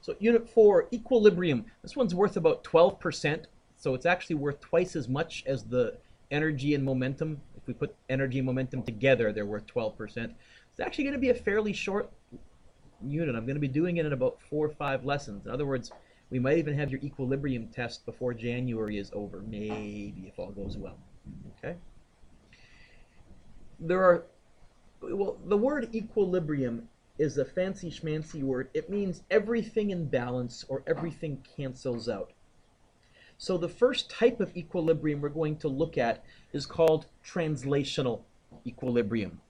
So Unit 4, equilibrium. This one's worth about 12%, so it's actually worth twice as much as the energy and momentum. If we put energy and momentum together, they're worth 12%. It's actually going to be a fairly short unit. I'm going to be doing it in about 4 or 5 lessons. In other words, we might even have your equilibrium test before January is over, maybe, if all goes well. Okay? Well, the word equilibrium is a fancy schmancy word. It means everything in balance or everything cancels out. So the first type of equilibrium we're going to look at is called translational equilibrium.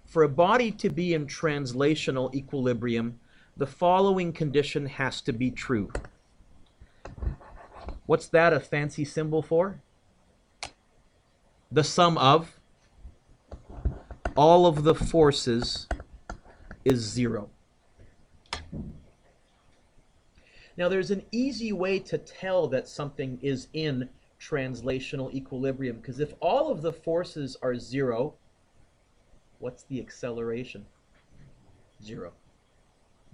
For a body to be in translational equilibrium, the following condition has to be true. What's that a fancy symbol for? The sum of all of the forces is 0. Now there's an easy way to tell that something is in translational equilibrium, because if all of the forces are 0, what's the acceleration? 0.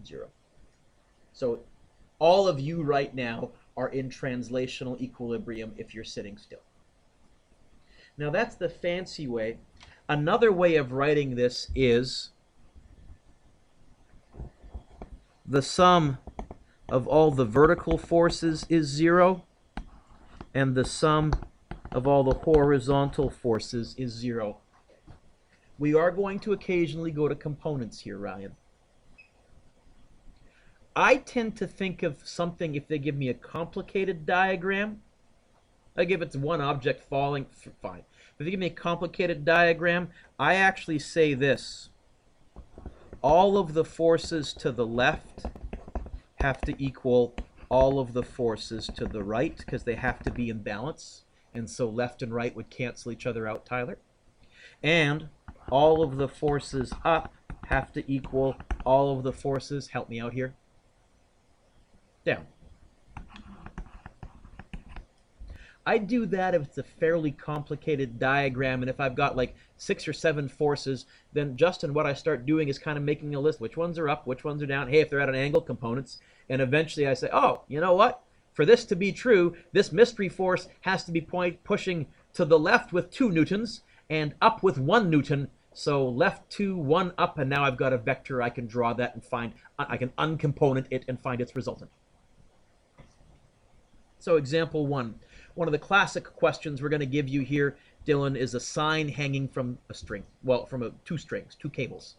0. So all of you right now are in translational equilibrium if you're sitting still. Now that's the fancy way. Another way of writing this is the sum of all the vertical forces is 0, and the sum of all the horizontal forces is 0. We are going to occasionally go to components here, Ryan. I tend to think of something, if they give me a complicated diagram, like if it's one object falling, fine. If they give me a complicated diagram, I actually say this. All of the forces to the left have to equal all of the forces to the right, because they have to be in balance. And so left and right would cancel each other out, Tyler. And all of the forces up have to equal all of the forces, help me out here, down. I do that if it's a fairly complicated diagram, and if I've got like 6 or 7 forces, then Justin, what I start doing is kind of making a list. Which ones are up, which ones are down, hey, if they're at an angle, components. And eventually I say, oh, you know what? For this to be true, this mystery force has to be pushing to the left with 2 newtons and up with 1 newton. So left 2, 1 up, and now I've got a vector. I can draw that and find, I can uncomponent it and find its resultant. So example 1. One of the classic questions we're going to give you here, Dylan, is a sign hanging from a string. Well, from 2 strings, 2 cables.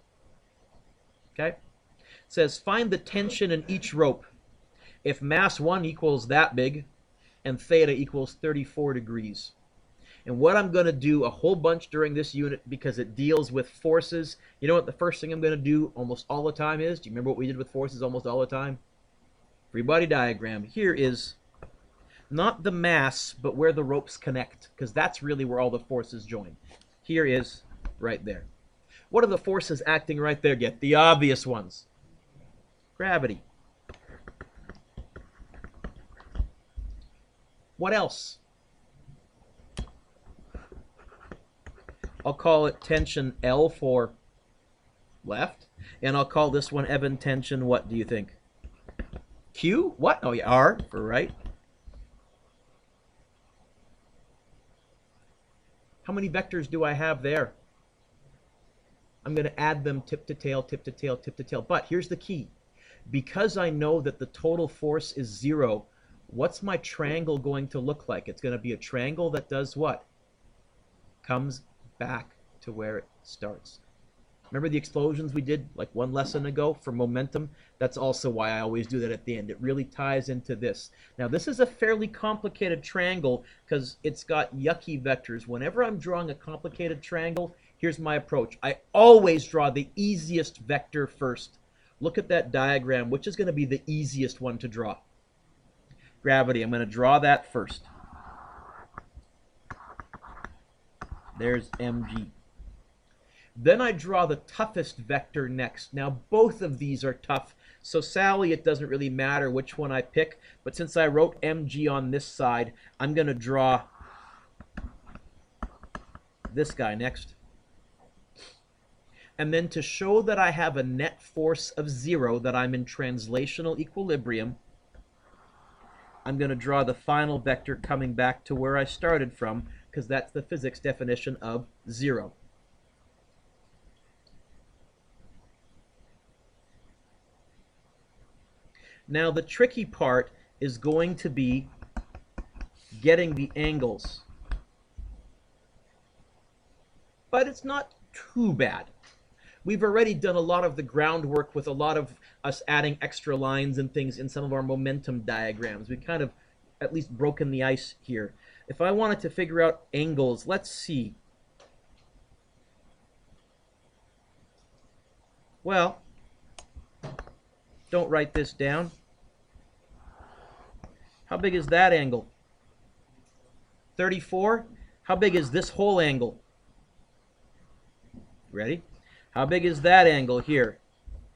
Okay? It says, find the tension in each rope if mass 1 equals that big and theta equals 34 degrees. And what I'm going to do a whole bunch during this unit, because it deals with forces, you know what the first thing I'm going to do almost all the time is? Do you remember what we did with forces almost all the time? Free body diagram. Here is not the mass, but where the ropes connect, because that's really where all the forces join. Here is right there. What are the forces acting right there? Get the obvious ones. Gravity. What else? I'll call it tension L for left, and I'll call this one Evan tension, what do you think? Q? What? Oh yeah, R for right. How many vectors do I have there? I'm going to add them tip to tail, tip to tail, tip to tail. But here's the key. Because I know that the total force is 0, what's my triangle going to look like? It's going to be a triangle that does what? Comes back to where it starts. Remember the explosions we did like 1 lesson ago for momentum? That's also why I always do that at the end. It really ties into this. Now this is a fairly complicated triangle because it's got yucky vectors. Whenever I'm drawing a complicated triangle, here's my approach. I always draw the easiest vector first. Look at that diagram. Which is going to be the easiest one to draw? Gravity. I'm going to draw that first. There's mg. Then I draw the toughest vector next. Now both of these are tough, so Sally, it doesn't really matter which one I pick, but since I wrote mg on this side, I'm going to draw this guy next. And then to show that I have a net force of 0, that I'm in translational equilibrium, I'm going to draw the final vector coming back to where I started from, because that's the physics definition of 0. Now the tricky part is going to be getting the angles. But it's not too bad. We've already done a lot of the groundwork with a lot of us adding extra lines and things in some of our momentum diagrams. We've kind of at least broken the ice here. If I wanted to figure out angles, let's see. Well, don't write this down. How big is that angle? 34. How big is this whole angle? Ready? How big is that angle here?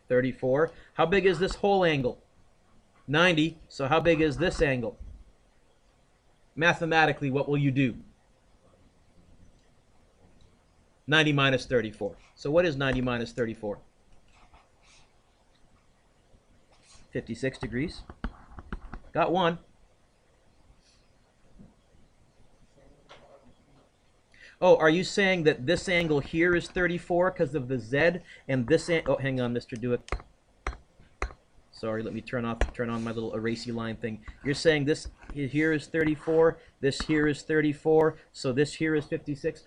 34. How big is this whole angle? 90. So how big is this angle? Mathematically, what will you do? 90 minus 34. So what is 90 minus 34? 56 degrees. Got one. Oh, are you saying that this angle here is 34 because of the Z, and this oh, hang on, Mr. Dueck. Sorry, let me turn on my little erasey line thing. You're saying this here is 34, this here is 34, so this here is 56?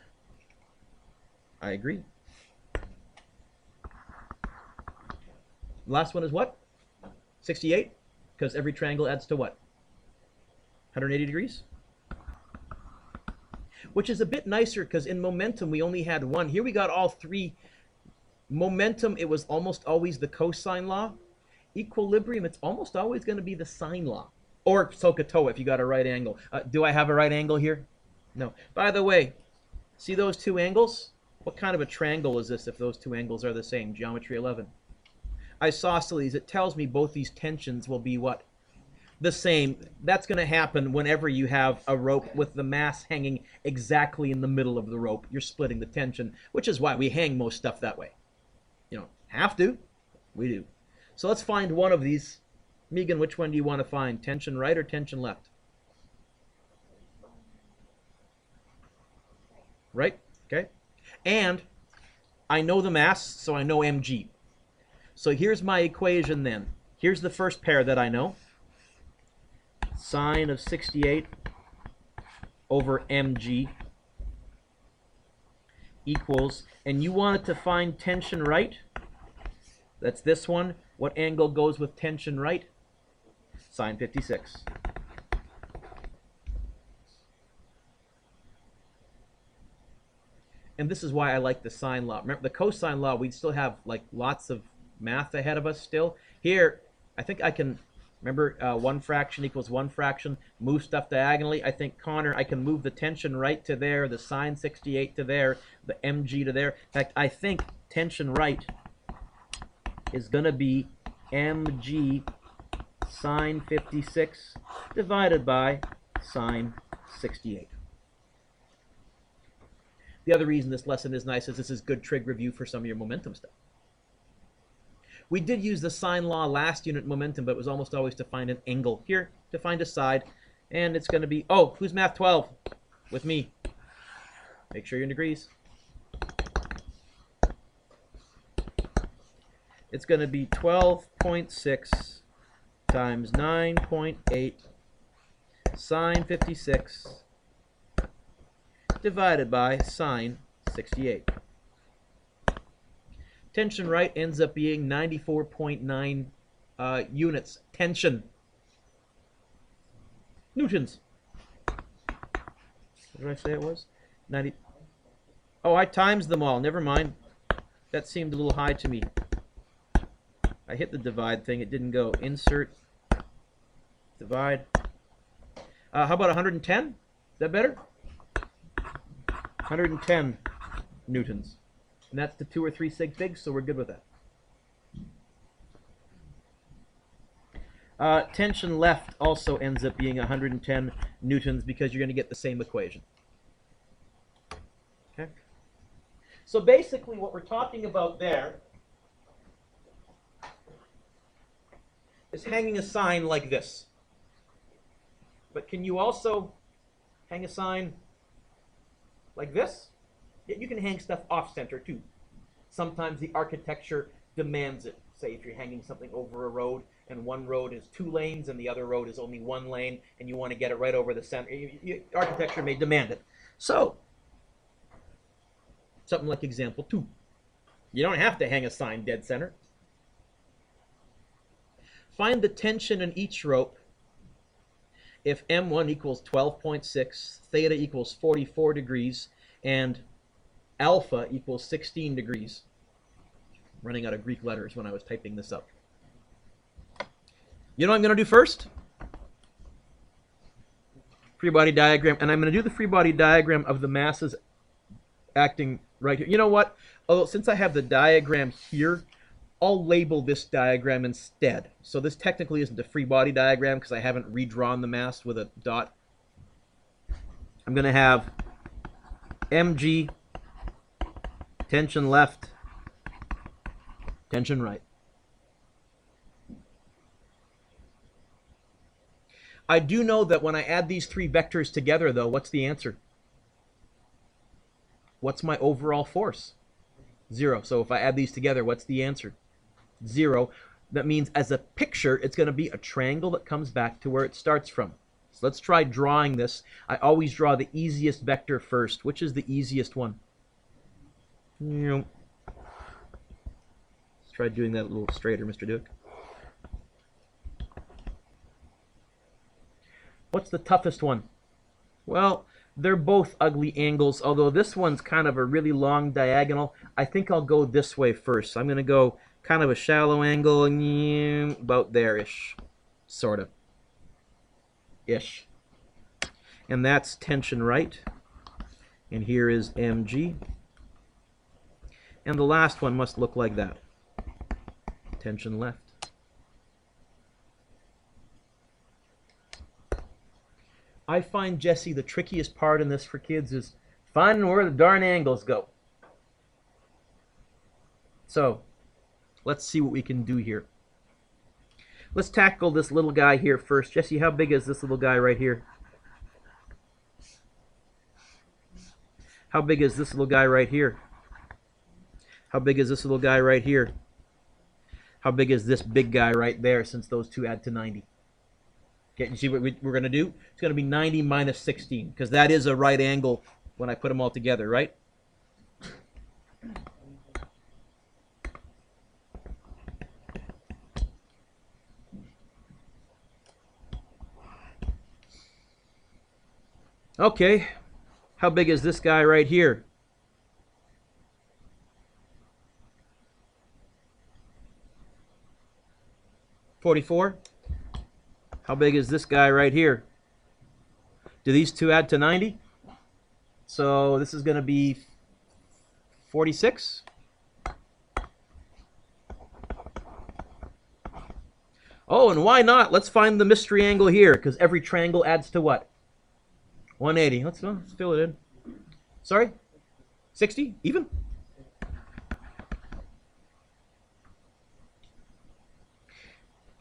I agree. Last one is what? 68? Because every triangle adds to what? 180 degrees? Which is a bit nicer because in momentum we only had one. Here we got all three. Momentum, it was almost always the cosine law. Equilibrium, it's almost always going to be the sine law. Or SOHCAHTOA if you got a right angle. Do I have a right angle here? No. By the way, see those two angles? What kind of a triangle is this if those two angles are the same? Geometry 11. Isosceles, it tells me both these tensions will be what? The same. That's going to happen whenever you have a rope with the mass hanging exactly in the middle of the rope. You're splitting the tension, which is why we hang most stuff that way. You don't have to. We do. So let's find one of these. Megan, which one do you want to find? Tension right or tension left? Right? Okay. And I know the mass, so I know mg. So here's my equation then. Here's the first pair that I know. Sine of 68 over mg equals, and you wanted to find tension right? That's this one. What angle goes with tension right? Sine 56. And this is why I like the sine law. Remember, the cosine law, we'd still have like lots of math ahead of us still. Here, I think I can, remember, 1 fraction equals 1 fraction, move stuff diagonally. I think, Connor, I can move the tension right to there, the sine 68 to there, the mg to there. In fact, I think tension right is going to be mg sine 56 divided by sine 68. The other reason this lesson is nice is this is good trig review for some of your momentum stuff. We did use the sine law last unit momentum, but it was almost always to find an angle. Here, to find a side, and it's going to be, oh, who's math 12? With me. Make sure you're in degrees. It's going to be 12.6 times 9.8 sine 56 divided by sine 68. Tension right ends up being 94.9 units. Tension. Newtons. What did I say it was? 90. Oh, I times them all. Never mind. That seemed a little high to me. I hit the divide thing. It didn't go. Insert. Divide. How about 110? Is that better? 110 newtons. And that's the 2 or 3 sig figs, so we're good with that. Tension left also ends up being 110 newtons because you're going to get the same equation. Okay. So basically what we're talking about there is hanging a sign like this. But can you also hang a sign like this? Yeah, you can hang stuff off-center too. Sometimes the architecture demands it. Say if you're hanging something over a road and one road is 2 lanes and the other road is only 1 lane and you want to get it right over the center, architecture may demand it. So, something like example 2. You don't have to hang a sign dead center. Find the tension in each rope if M1 equals 12.6, theta equals 44 degrees, and alpha equals 16 degrees. Running out of Greek letters when I was typing this up. You know what I'm going to do first? Free body diagram. And I'm going to do the free body diagram of the masses acting right here. You know what? Although since I have the diagram here, I'll label this diagram instead. So this technically isn't a free body diagram because I haven't redrawn the mass with a dot. I'm going to have mg, tension left, tension right. I do know that when I add these 3 vectors together, though, what's the answer? What's my overall force? 0. So if I add these together, what's the answer? 0. That means as a picture, it's going to be a triangle that comes back to where it starts from. So let's try drawing this. I always draw the easiest vector first. Which is the easiest one? Let's try doing that a little straighter, Mr. Dueck. What's the toughest one? Well, they're both ugly angles, although this one's kind of a really long diagonal. I think I'll go this way first. So I'm going to go kind of a shallow angle, about there-ish, sort of. Ish. And that's tension right. And here is mg. And the last one must look like that. Tension left. I find, Jesse, the trickiest part in this for kids is finding where the darn angles go. So, let's see what we can do here. Let's tackle this little guy here first. Jesse, how big is this little guy right here? How big is this little guy right here? How big is this little guy right here? How big is this big guy right there, since those two add to 90? Okay, you see what we're going to do? It's going to be 90 minus 16, because that is a right angle when I put them all together, right? Okay, how big is this guy right here? $44. How big is this guy right here? Do these two add to 90? So this is going to be 46. Oh, and why not? Let's find the mystery angle here, because every triangle adds to what? 180. Let's fill it in. Sorry? 60? Even?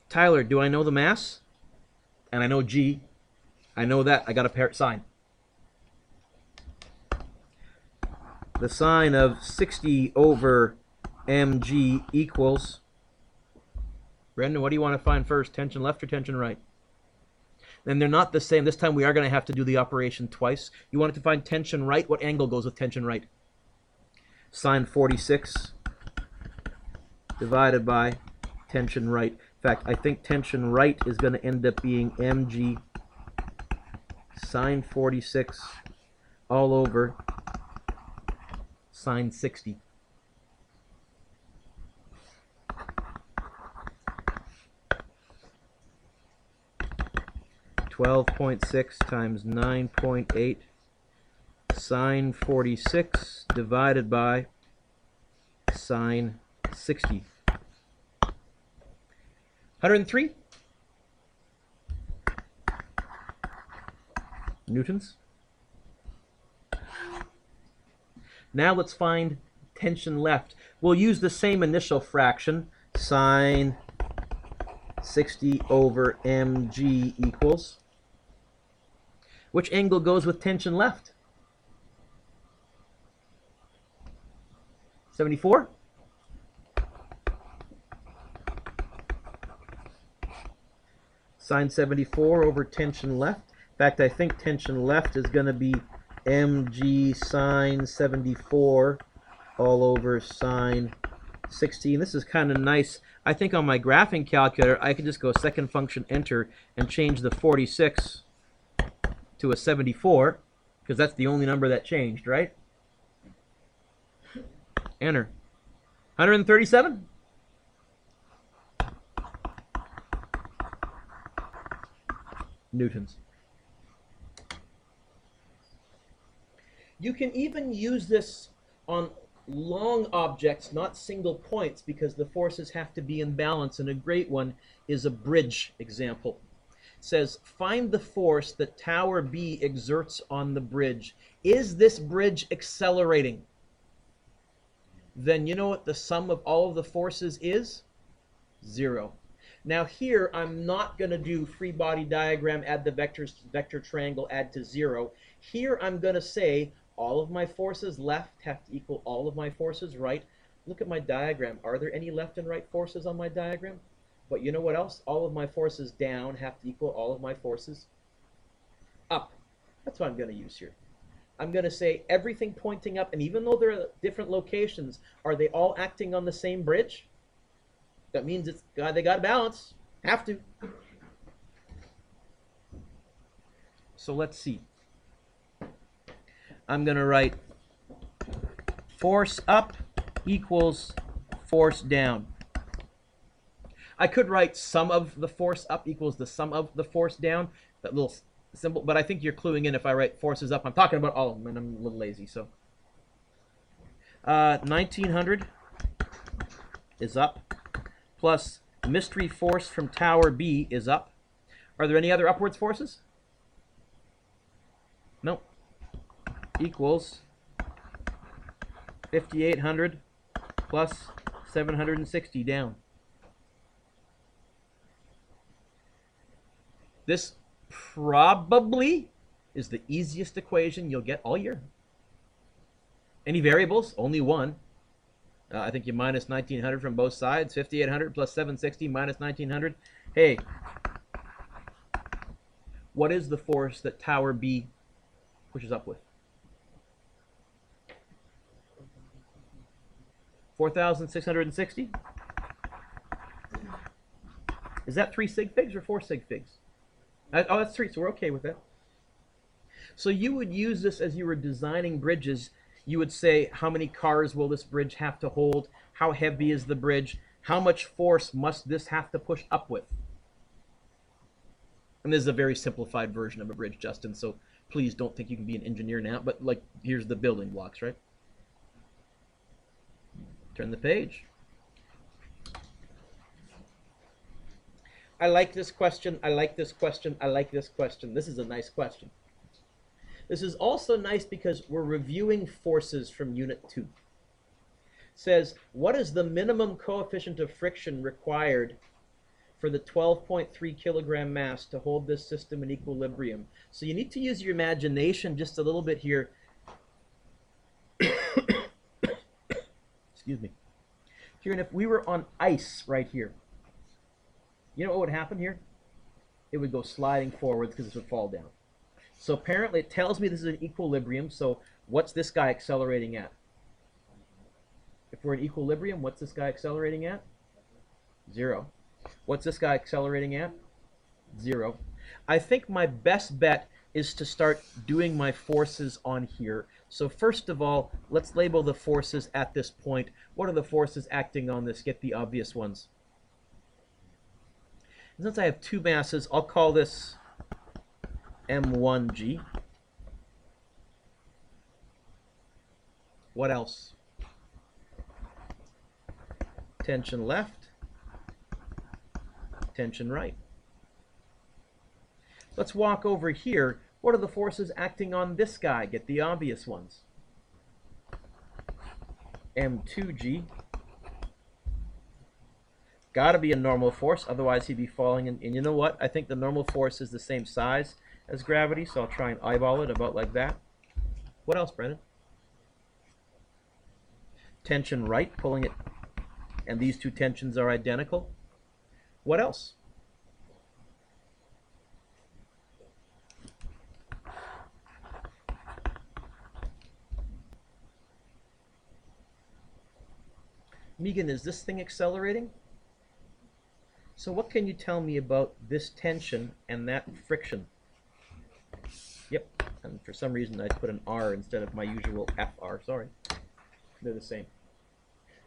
Tyler, do I know the mass? And I know G. I know that. I got a pair sign. The sine of 60 over mg equals... Brendan, what do you want to find first? Tension left or tension right? And they're not the same. This time we are going to have to do the operation twice. You wanted to find tension right. What angle goes with tension right? Sine 46 divided by tension right. In fact, I think tension right is going to end up being mg sine 46 all over sine 60. $12.6 times 9.8 sine 46 divided by sine 60. 103 newtons. Now let's find tension left. We'll use the same initial fraction, sine 60 over mg equals. Which angle goes with tension left? 74? Sine 74 over tension left. In fact, I think tension left is going to be mg sine 74 all over sine 60. And this is kind of nice. I think on my graphing calculator, I can just go second function enter and change the 46 to a 74, because that's the only number that changed, right? Enter. 137? Newtons. You can even use this on long objects, not single points, because the forces have to be in balance. And a great one is a bridge example. It says, find the force that tower B exerts on the bridge. Is this bridge accelerating? Then you know what the sum of all of the forces is? 0. Now here, I'm not going to do free body diagram, add the vectors, vector triangle, add to 0. Here I'm going to say all of my forces left have to equal all of my forces right. Look at my diagram. Are there any left and right forces on my diagram? But you know what else? All of my forces down have to equal all of my forces up. That's what I'm going to use here. I'm going to say everything pointing up, and even though they're at different locations, are they all acting on the same bridge? That means it's they got to balance. Have to. So let's see. I'm going to write force up equals force down. I could write sum of the force up equals the sum of the force down. That little symbol, but I think you're cluing in if I write forces up. I'm talking about all of them, and I'm a little lazy. So 1900 is up, plus mystery force from tower B is up. Are there any other upwards forces? Nope. Equals 5800 plus 760 down. This probably is the easiest equation you'll get all year. Any variables? Only one. I think you minus 1900 from both sides. 5800 plus 760 minus 1900. Hey, what is the force that tower B pushes up with? 4,660? Is that 3 sig figs or 4 sig figs? Oh, that's 3, so we're okay with that. So you would use this as you were designing bridges. You would say, how many cars will this bridge have to hold? How heavy is the bridge? How much force must this have to push up with? And this is a very simplified version of a bridge, Justin, so please don't think you can be an engineer now, but like, here's the building blocks, right? Turn the page. I like this question, I like this question, I like this question. This is a nice question. This is also nice because we're reviewing forces from Unit 2. It says, what is the minimum coefficient of friction required for the 12.3 kilogram mass to hold this system in equilibrium? So you need to use your imagination just a little bit here. Excuse me. Here, and if we were on ice right here, you know what would happen here? It would go sliding forwards because it would fall down. So apparently it tells me this is an equilibrium, so what's this guy accelerating at? If we're in equilibrium, what's this guy accelerating at? 0. What's this guy accelerating at? 0. I think my best bet is to start doing my forces on here. So first of all, let's label the forces at this point. What are the forces acting on this? Get the obvious ones. And since I have two masses, I'll call this M1G. What else? Tension left, tension right. Let's walk over here. What are the forces acting on this guy? Get the obvious ones. m2g. Got to be a normal force, otherwise he'd be falling in. And you know what? I think the normal force is the same size as gravity, so I'll try and eyeball it about like that. What else, Brennan? Tension right, pulling it, and these two tensions are identical. What else? Megan, is this thing accelerating? So what can you tell me about this tension and that friction? Yep, and for some reason I put an R instead of my usual FR, sorry. They're the same.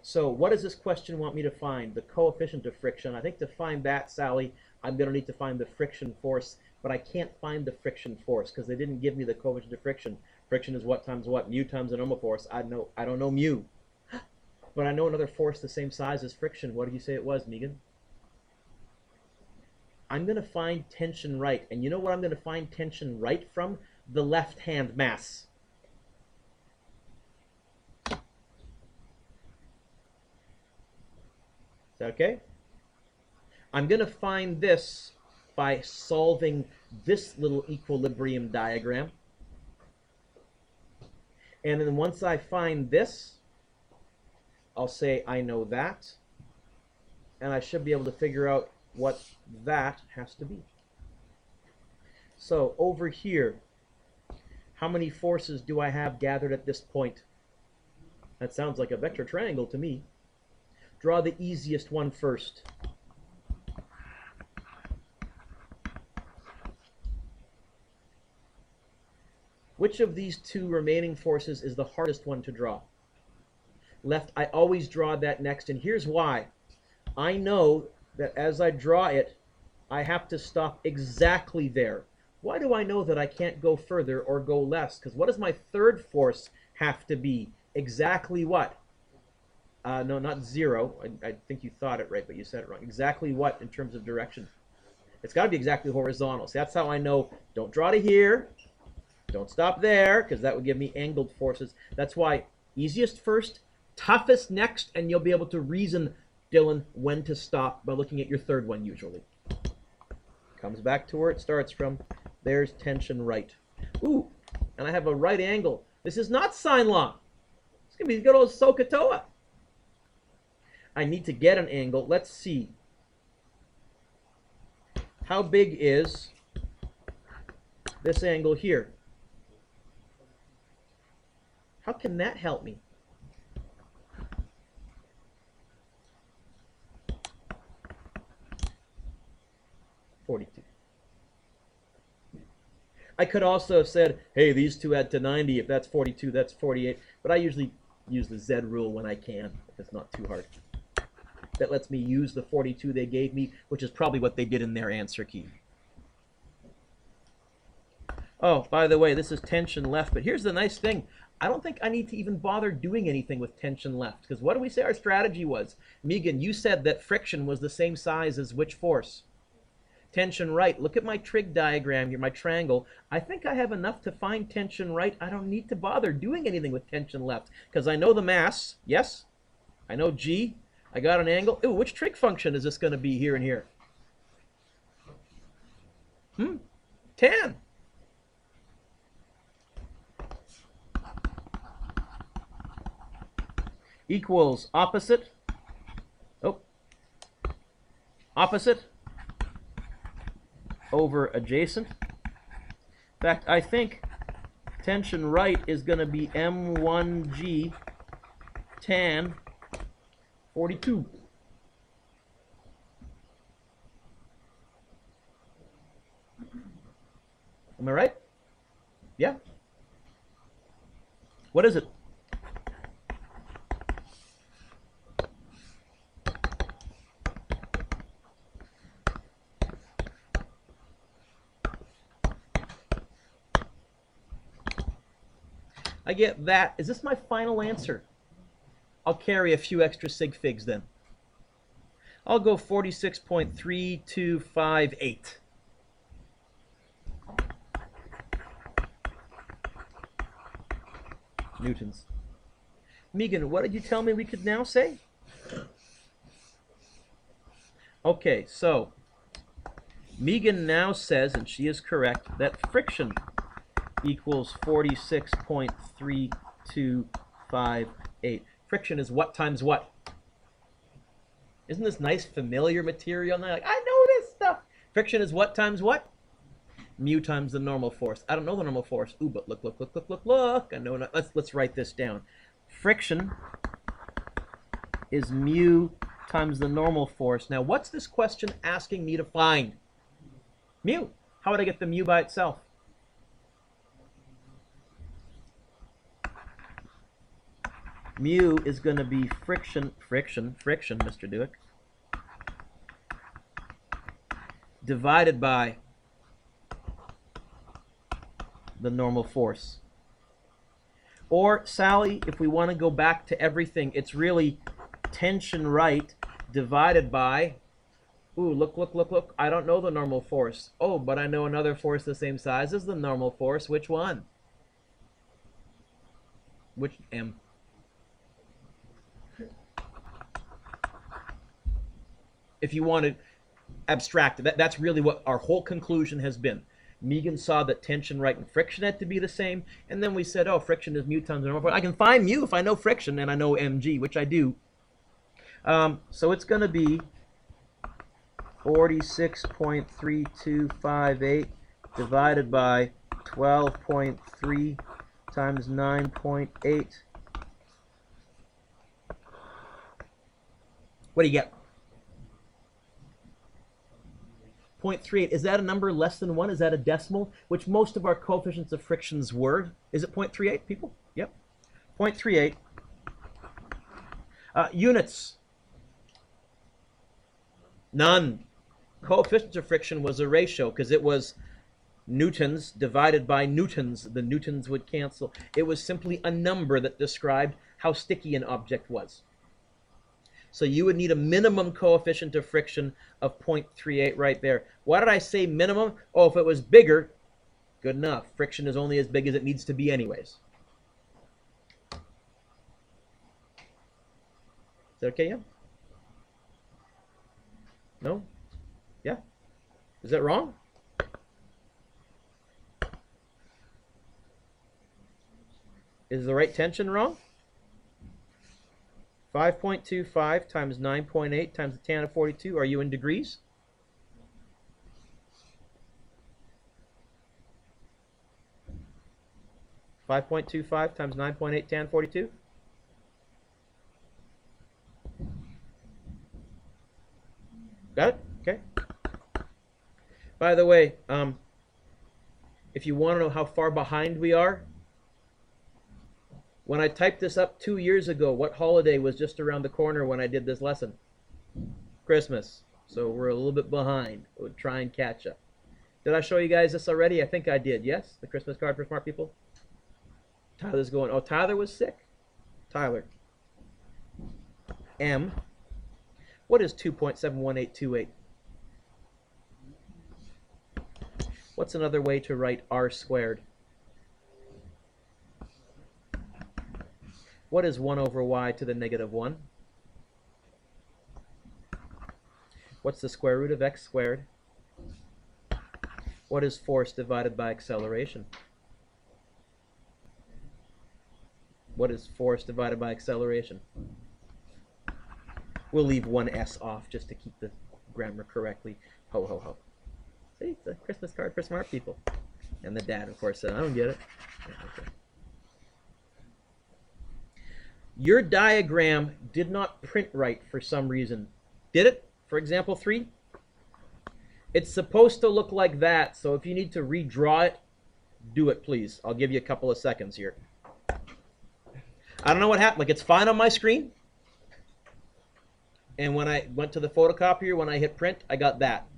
So what does this question want me to find? The coefficient of friction. I think to find that, Sally, I'm going to need to find the friction force, but I can't find the friction force because they didn't give me the coefficient of friction. Friction is what times what? Mu times the normal force. I don't know mu. But I know another force the same size as friction. What did you say it was, Megan? I'm going to find tension right. And you know what I'm going to find tension right from? The left-hand mass. Is that okay? I'm going to find this by solving this little equilibrium diagram. And then once I find this, I'll say I know that. And I should be able to figure out what that has to be. So over here, how many forces do I have gathered at this point? That sounds like a vector triangle to me. Draw the easiest one first. Which of these two remaining forces is the hardest one to draw? Left, I always draw that next, and here's why. I know that as I draw it, I have to stop exactly there. Why do I know that I can't go further or go less? Because what does my third force have to be? Exactly what? No, not zero. I think you thought it right, but you said it wrong. Exactly what in terms of direction? It's got to be exactly horizontal. So that's how I know. Don't draw to here. Don't stop there, because that would give me angled forces. That's why easiest first, toughest next, and you'll be able to reason, Dylan, when to stop by looking at your third one usually. Comes back to where it starts from. There's tension right. Ooh, and I have a right angle. This is not sine law. It's going to be good old SOHCAHTOA. I need to get an angle. Let's see. How big is this angle here? How can that help me? $42. I could also have said, hey, these two add to 90. If that's 42, that's 48. But I usually use the Z rule when I can, if it's not too hard. That lets me use the 42 they gave me, which is probably what they did in their answer key. Oh, by the way, this is tension left. But here's the nice thing. I don't think I need to even bother doing anything with tension left. Because what did we say our strategy was? Megan, you said that friction was the same size as which force? Tension right. Look at my trig diagram here, my triangle. I think I have enough to find tension right. I don't need to bother doing anything with tension left. Because I know the mass. Yes? I know G. I got an angle. Ooh, which trig function is this going to be here and here? Tan. Equals opposite. Oh. Opposite over adjacent. In fact, I think tension right is going to be M1G tan 42. Am I right? Yeah? What is it? I get that. Is this my final answer? I'll carry a few extra sig figs then. I'll go 46.3258. Newtons. Megan, what did you tell me we could now say? Okay, so Megan now says, and she is correct, that friction equals 46.3258. Friction is what times what? Isn't this nice familiar material now? Like, I know this stuff. Friction is what times what? Mu times the normal force. I don't know the normal force. Ooh, but look. I know. Let's write this down. Friction is mu times the normal force. Now, what's this question asking me to find? Mu. How would I get the mu by itself? Mu is going to be friction, Mr. Dueck, divided by the normal force. Or, Sally, if we want to go back to everything, it's really tension right divided by, ooh, look, I don't know the normal force. Oh, but I know another force the same size as the normal force. Which one? Which M? If you want to abstract it, that's really what our whole conclusion has been. Megan saw that tension right and friction had to be the same, and then we said, oh, friction is mu times the normal force. I can find mu if I know friction and I know mg, which I do. So it's going to be 46.3258 divided by 12.3 times 9.8. What do you get? 0.38. Is that a number less than 1? Is that a decimal? Which most of our coefficients of frictions were. Is it 0.38, people? Yep. 0.38. Units. None. Coefficients of friction was a ratio because it was newtons divided by newtons. The newtons would cancel. It was simply a number that described how sticky an object was. So you would need a minimum coefficient of friction of 0.38 right there. Why did I say minimum? Oh, if it was bigger, good enough. Friction is only as big as it needs to be anyways. Is that okay, yeah? No? Yeah? Is that wrong? Is the right tension wrong? 5.25 times 9.8 times the tan of 42. Are you in degrees? (5.25 times 9.8 tan 42). Got it? Okay. By the way, if you want to know how far behind we are, when I typed this up 2 years ago, what holiday was just around the corner when I did this lesson? Christmas. So we're a little bit behind. We'll try and catch up. Did I show you guys this already? I think I did. Yes? The Christmas card for smart people? Tyler's going, oh, Tyler was sick? Tyler. M. What is 2.71828? What's another way to write r squared? What is 1 over y to the negative 1? What's the square root of x squared? What is force divided by acceleration? What is force divided by acceleration? We'll leave one s off just to keep the grammar correctly. Ho, ho, ho. See, it's a Christmas card for smart people. And the dad, of course, said, I don't get it. Yeah, okay. Your diagram did not print right for some reason. Did it? For example, 3? It's supposed to look like that, so if you need to redraw it, do it, please. I'll give you a couple of seconds here. I don't know what happened. Like, it's fine on my screen. And when I went to the photocopier, when I hit print, I got that.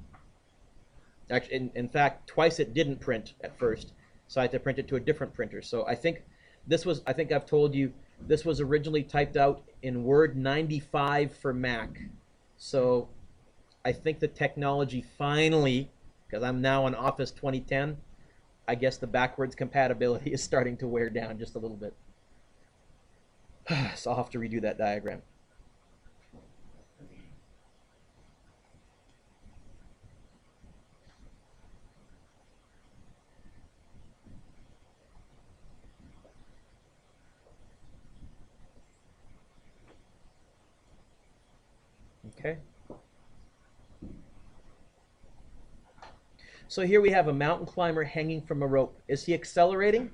Actually, in fact, twice it didn't print at first, so I had to print it to a different printer. So I think this was, I think I've told you, this was originally typed out in Word 95 for Mac. So I think the technology finally, because I'm now on Office 2010, I guess the backwards compatibility is starting to wear down just a little bit. So I'll have to redo that diagram. Okay. So here we have a mountain climber hanging from a rope. Is he accelerating?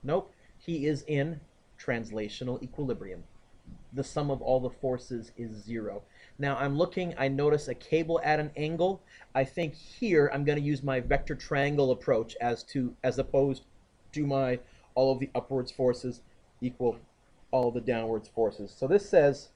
Nope. He is in translational equilibrium. The sum of all the forces is 0. Now I'm looking, I notice a cable at an angle. I think here I'm going to use my vector triangle approach as opposed to my all of the upwards forces equal all of the downwards forces. So this says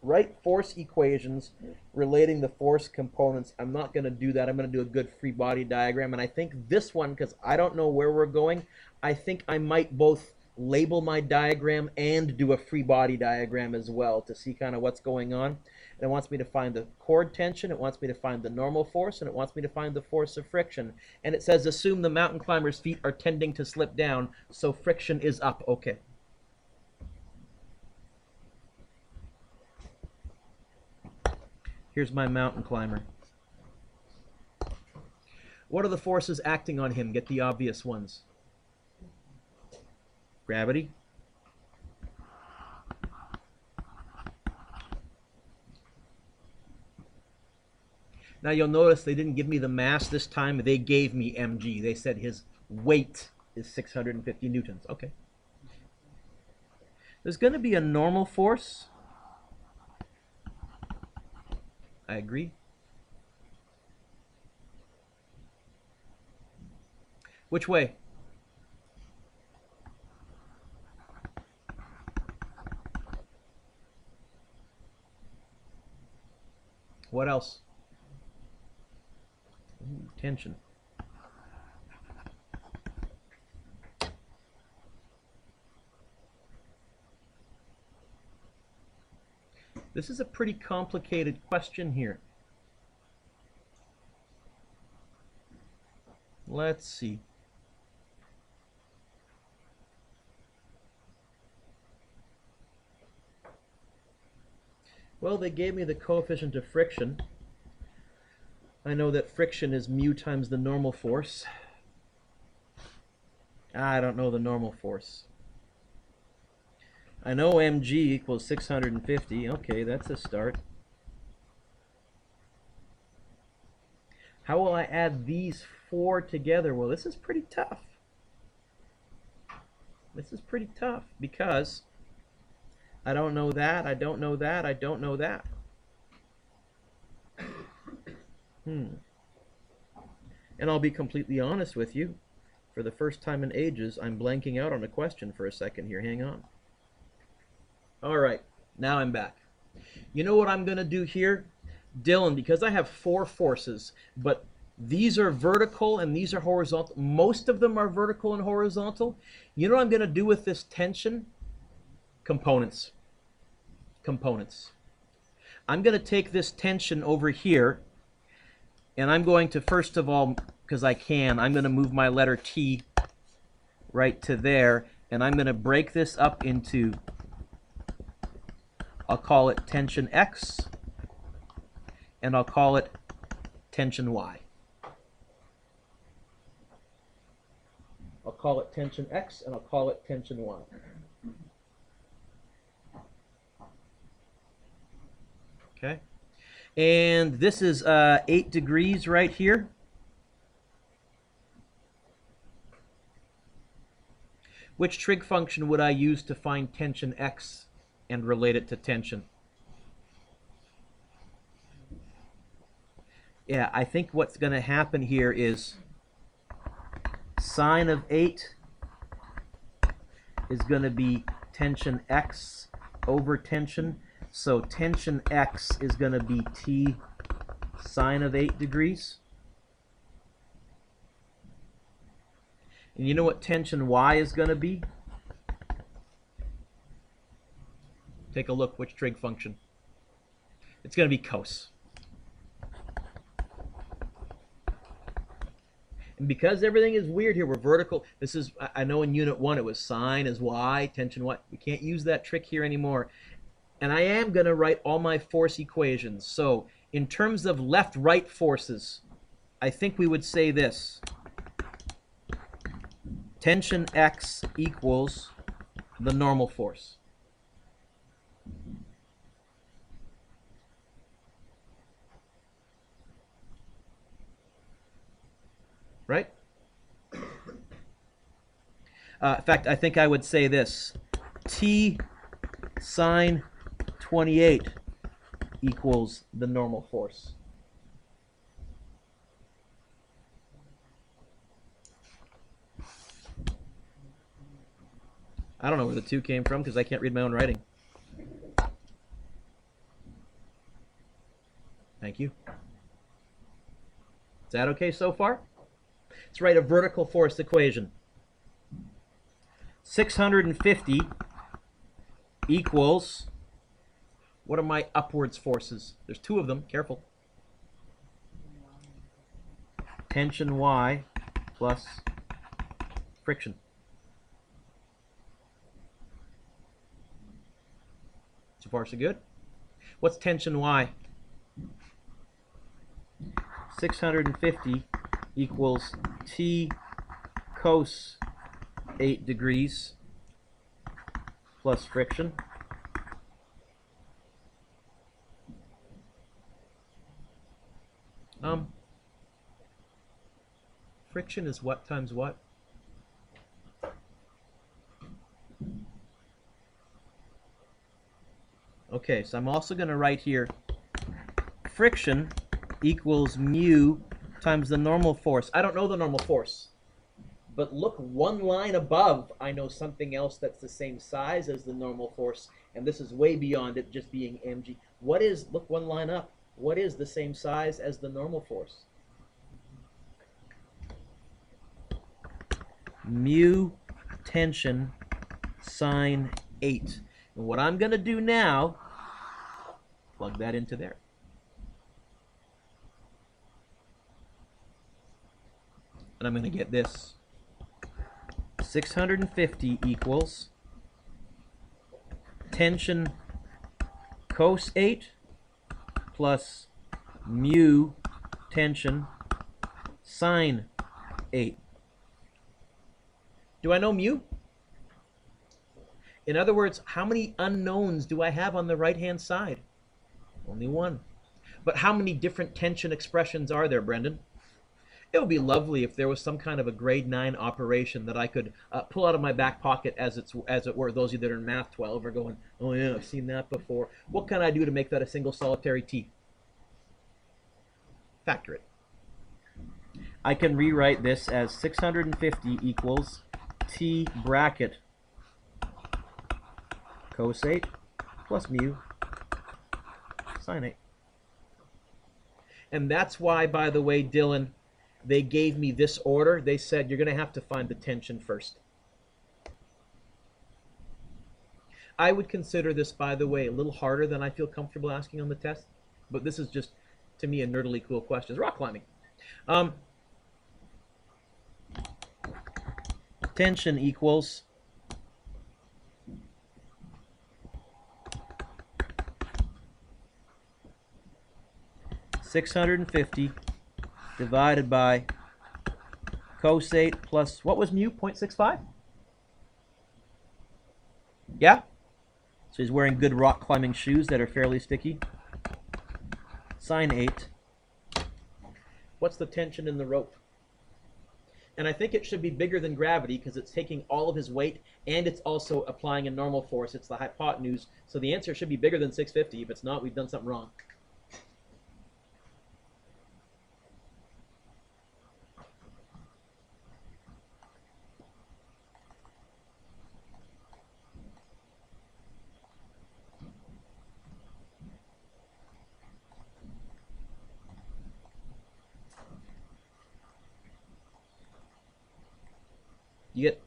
write force equations relating the force components. I'm not going to do that. I'm going to do a good free body diagram. And I think this one, because I don't know where we're going, I think I might both label my diagram and do a free body diagram as well to see kind of what's going on. And it wants me to find the chord tension, it wants me to find the normal force, and it wants me to find the force of friction. And it says assume the mountain climber's feet are tending to slip down, so friction is up. Okay. Here's my mountain climber. What are the forces acting on him? Get the obvious ones. Gravity. Now you'll notice they didn't give me the mass this time. They gave me mg. They said his weight is 650 newtons. Okay. There's going to be a normal force. I agree. Which way? What else? Ooh, tension. This is a pretty complicated question here. Let's see. Well, they gave me the coefficient of friction. I know that friction is mu times the normal force. I don't know the normal force. I know mg equals 650. Okay, that's a start. How will I add these four together? Well, this is pretty tough. This is pretty tough because I don't know that, I don't know that, I don't know that. And I'll be completely honest with you. For the first time in ages, I'm blanking out on a question for a second here. Hang on. All right, now I'm back. You know what I'm going to do here? Dylan, because I have four forces, but these are vertical and these are horizontal. Most of them are vertical and horizontal. You know what I'm going to do with this tension? Components. Components. I'm going to take this tension over here, and I'm going to, first of all, because I can, I'm going to move my letter T right to there, and I'm going to break this up into, I'll call it tension X, and I'll call it tension Y. I'll call it tension X, and I'll call it tension Y. Okay, and this is 8 degrees right here. Which trig function would I use to find tension X and relate it to tension? Yeah, I think what's going to happen here is sine of 8 is going to be tension X over tension. So tension X is going to be T sine of 8 degrees. And you know what tension Y is going to be? Take a look, which trig function? It's going to be cos. And because everything is weird here, we're vertical. This is, I know in Unit 1 it was sine is y, tension y. We can't use that trick here anymore. And I am going to write all my force equations. So in terms of left-right forces, I think we would say this. Tension X equals the normal force. Right? In fact, I think I would say this. T sine 28 equals the normal force. I don't know where the 2 came from because I can't read my own writing. Thank you. Is that okay so far? Let's write a vertical force equation. 650 equals, what are my upwards forces? There's 2 of them, careful. Tension Y plus friction. So far, so good. What's tension Y? 650 equals T cos 8 degrees plus friction. Friction is what times what? Okay, so I'm also going to write here friction equals mu times the normal force. I don't know the normal force, but look one line above, I know something else that's the same size as the normal force, and this is way beyond it just being mg. What is, look one line up, what is the same size as the normal force? Mu tension sine 8. And what I'm going to do now, plug that into there. And I'm going to get this. 650 equals tension cos 8 plus mu tension sine 8. Do I know mu? In other words, how many unknowns do I have on the right-hand side? Only 1. But how many different tension expressions are there, Brendan? It would be lovely if there was some kind of a grade 9 operation that I could pull out of my back pocket as it were. Those of you that are in Math 12 are going, oh yeah, I've seen that before. What can I do to make that a single solitary t? Factor it. I can rewrite this as 650 equals t bracket cos 8 plus mu sine 8. And that's why, by the way, Dylan, they gave me this order. They said you're going to have to find the tension first. I would consider this, by the way, a little harder than I feel comfortable asking on the test, but this is just, to me, a nerdily cool question. It's rock climbing. Tension equals (650) divided by cos 8 plus, what was mu? 0.65? Yeah? So he's wearing good rock climbing shoes that are fairly sticky. Sine 8. What's the tension in the rope? And I think it should be bigger than gravity because it's taking all of his weight and it's also applying a normal force. It's the hypotenuse. So the answer should be bigger than 650. If it's not, we've done something wrong. You get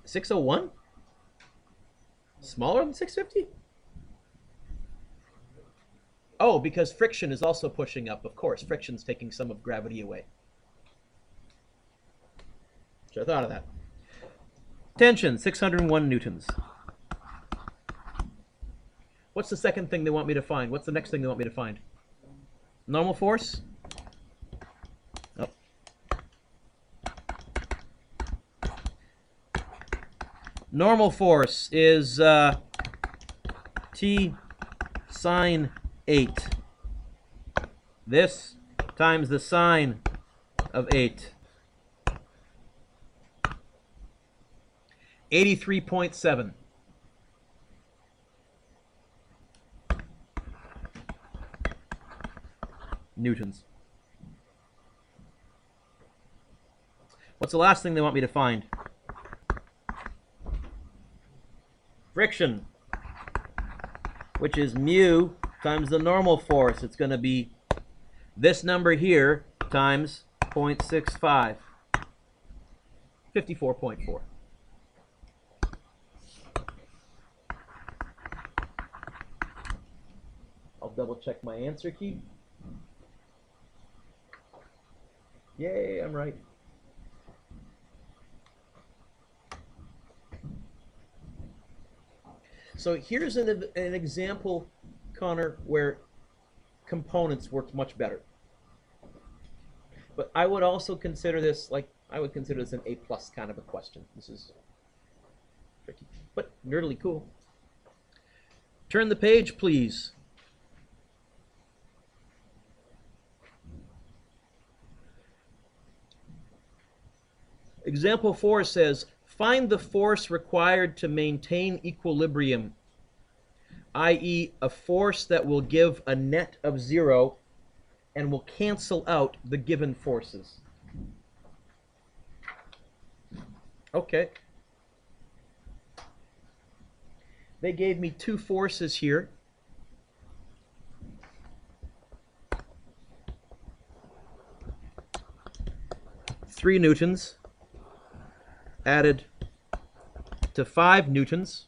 601? Smaller than 650? Oh, because friction is also pushing up. Of course, friction's taking some of gravity away. Should have thought of that. Tension, 601 newtons. What's the second thing they want me to find? What's the next thing they want me to find? Normal force? Oh. Normal force is T sine 8. This times the sine of 8. 83.7. Newtons. What's the last thing they want me to find? Friction, which is mu times the normal force. It's going to be this number here times 0.65. 54.4. I'll double check my answer key. Yay, I'm right. So here's an example, Connor, where components worked much better. But I would also consider this, I would consider this an A+ kind of a question. This is tricky, but nerdily cool. Turn the page, please. Example 4 says, find the force required to maintain equilibrium, i.e. a force that will give a net of 0 and will cancel out the given forces. Okay. They gave me two forces here. Three newtons added to 5 newtons.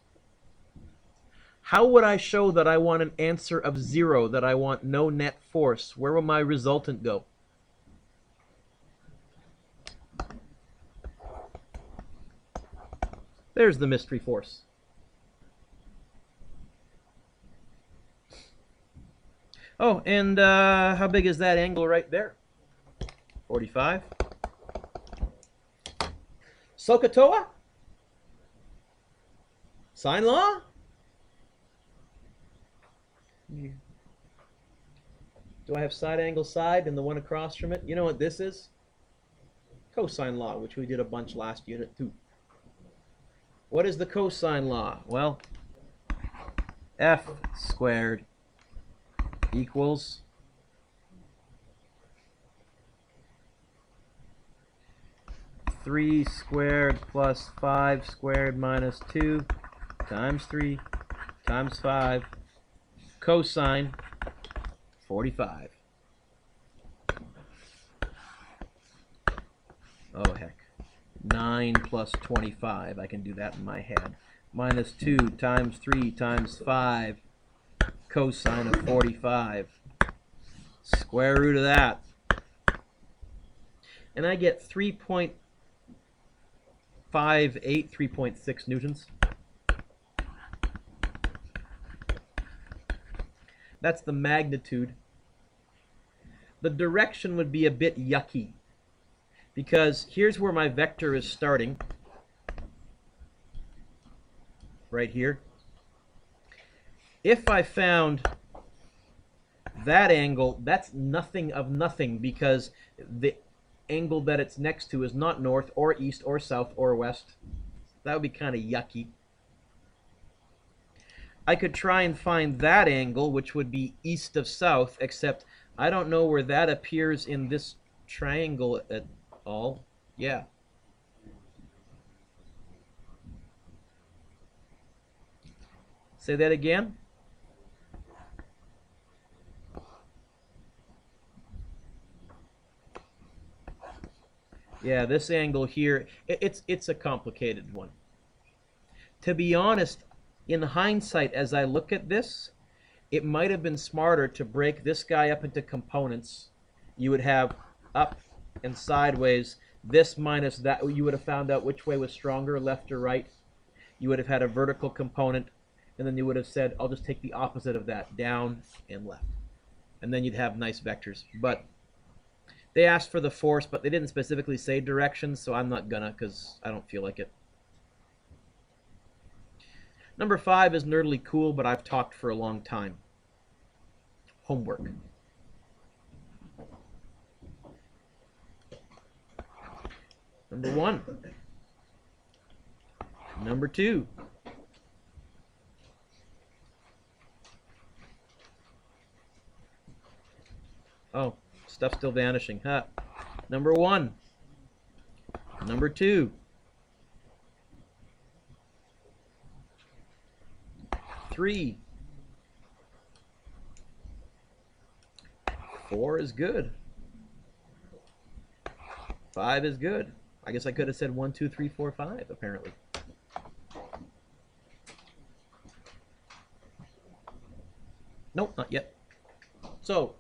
How would I show that I want an answer of 0, that I want no net force? Where will my resultant go? There's the mystery force. Oh, and how big is that angle right there? 45. SOHCAHTOA? Sine law? Do I have side angle side and the one across from it? You know what this is? Cosine law, which we did a bunch last unit too. What is the cosine law? Well, f squared equals (3 squared plus 5 squared minus 2 times 3 times 5 cosine 45. Oh heck. 9 plus 25. I can do that in my head. Minus 2 times 3 times 5 cosine of 45. Square root of that. And I get 3.58, 3.6 newtons. That's the magnitude. The direction would be a bit yucky, because here's where my vector is starting. Right here. If I found that angle, that's nothing of nothing, because the angle that it's next to is not north or east or south or west. That would be kind of yucky. I could try and find that angle, which would be east of south, except I don't know where that appears in this triangle at all. Yeah. Say that again. Yeah, this angle here, it's a complicated one. To be honest, in hindsight, as I look at this, it might have been smarter to break this guy up into components. You would have up and sideways, This minus that, you would have found out which way was stronger, left or right. You would have had a vertical component, and then you would have said, I'll just take the opposite of that, down and left. And then you'd have nice vectors. But they asked for the force, but they didn't specifically say directions, so I'm not gonna, because I don't feel like it. Number 5 is nerdily cool, but I've talked for a long time. Homework. Number 1. Number 2. Oh, stuff's still vanishing. Huh. Number 1. Number 2. 3. 4 is good. 5 is good. I guess I could have said 1, 2, 3, 4, 5, apparently. Nope, not yet. So,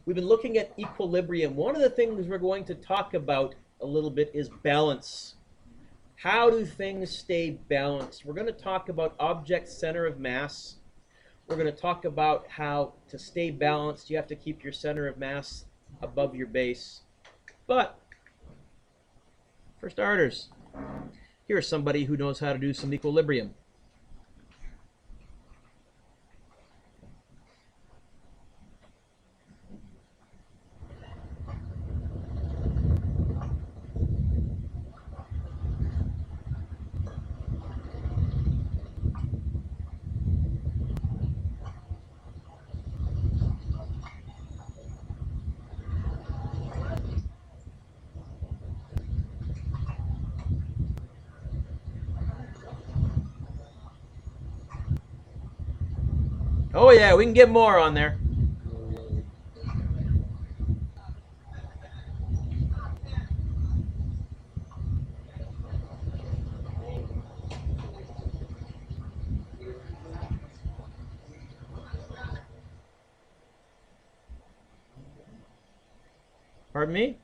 we've been looking at equilibrium. One of the things we're going to talk about a little bit is balance. How do things stay balanced? We're going to talk about object center of mass. We're going to talk about how to stay balanced. You have to keep your center of mass above your base. But, for starters, here's somebody who knows how to do some equilibrium. Oh yeah, we can get more on there. Pardon me?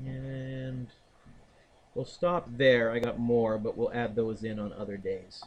And we'll stop there. I got more, but we'll add those in on other days.